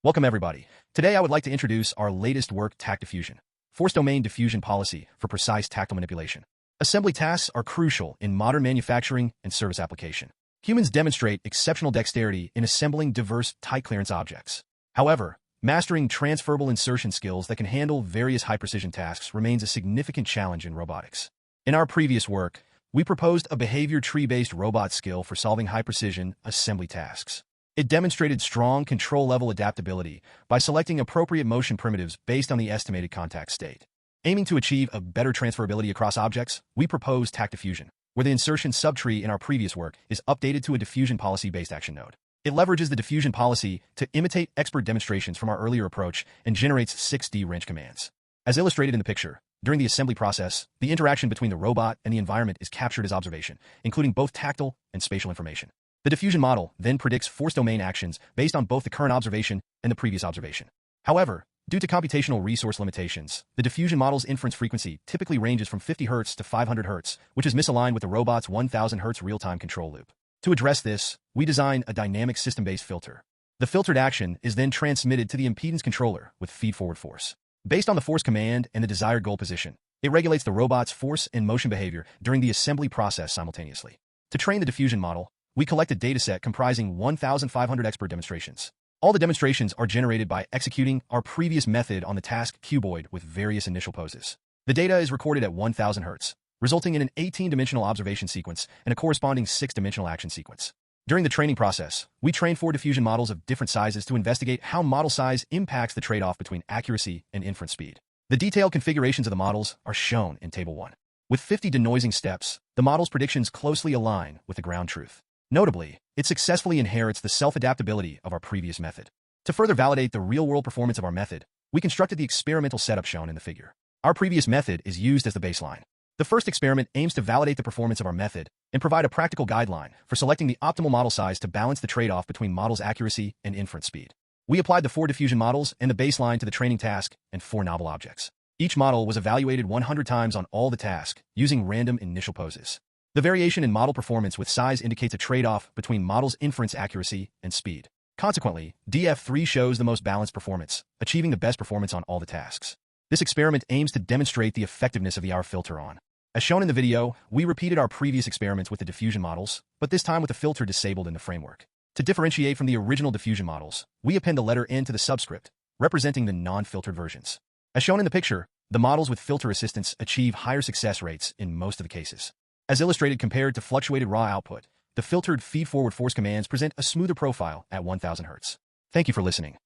Welcome everybody. Today I would like to introduce our latest work, TacDiffusion, force domain diffusion policy for precise tactile manipulation. Assembly tasks are crucial in modern manufacturing and service application. Humans demonstrate exceptional dexterity in assembling diverse, tight clearance objects. However, mastering transferable insertion skills that can handle various high-precision tasks remains a significant challenge in robotics. In our previous work, we proposed a behavior tree-based robot skill for solving high-precision assembly tasks. It demonstrated strong control-level adaptability by selecting appropriate motion primitives based on the estimated contact state. Aiming to achieve a better transferability across objects, we propose TacDiffusion, where the insertion subtree in our previous work is updated to a diffusion policy-based action node. It leverages the diffusion policy to imitate expert demonstrations from our earlier approach and generates 6D wrench commands. As illustrated in the picture, during the assembly process, the interaction between the robot and the environment is captured as observation, including both tactile and spatial information. The diffusion model then predicts force domain actions based on both the current observation and the previous observation. However, due to computational resource limitations, the diffusion model's inference frequency typically ranges from 50 Hz to 500 Hz, which is misaligned with the robot's 1000 Hz real-time control loop. To address this, we designed a dynamic system-based filter. The filtered action is then transmitted to the impedance controller with feed-forward force. Based on the force command and the desired goal position, it regulates the robot's force and motion behavior during the assembly process simultaneously. To train the diffusion model, we collect a dataset comprising 1,500 expert demonstrations. All the demonstrations are generated by executing our previous method on the task cuboid with various initial poses. The data is recorded at 1000 Hz, resulting in an 18-dimensional observation sequence and a corresponding 6-dimensional action sequence. During the training process, we trained 4 diffusion models of different sizes to investigate how model size impacts the trade-off between accuracy and inference speed. The detailed configurations of the models are shown in Table 1. With 50 denoising steps, the model's predictions closely align with the ground truth. Notably, it successfully inherits the self-adaptability of our previous method. To further validate the real-world performance of our method, we constructed the experimental setup shown in the figure. Our previous method is used as the baseline. The first experiment aims to validate the performance of our method and provide a practical guideline for selecting the optimal model size to balance the trade-off between model's accuracy and inference speed. We applied the 4 diffusion models and the baseline to the training task and 4 novel objects. Each model was evaluated 100 times on all the tasks using random initial poses. The variation in model performance with size indicates a trade-off between model's inference accuracy and speed. Consequently, DF3 shows the most balanced performance, achieving the best performance on all the tasks. This experiment aims to demonstrate the effectiveness of the R filter on. As shown in the video, we repeated our previous experiments with the diffusion models, but this time with the filter disabled in the framework. To differentiate from the original diffusion models, we append the letter N to the subscript, representing the non-filtered versions. As shown in the picture, the models with filter assistance achieve higher success rates in most of the cases. As illustrated compared to fluctuated raw output, the filtered feed-forward force commands present a smoother profile at 1000 Hz. Thank you for listening.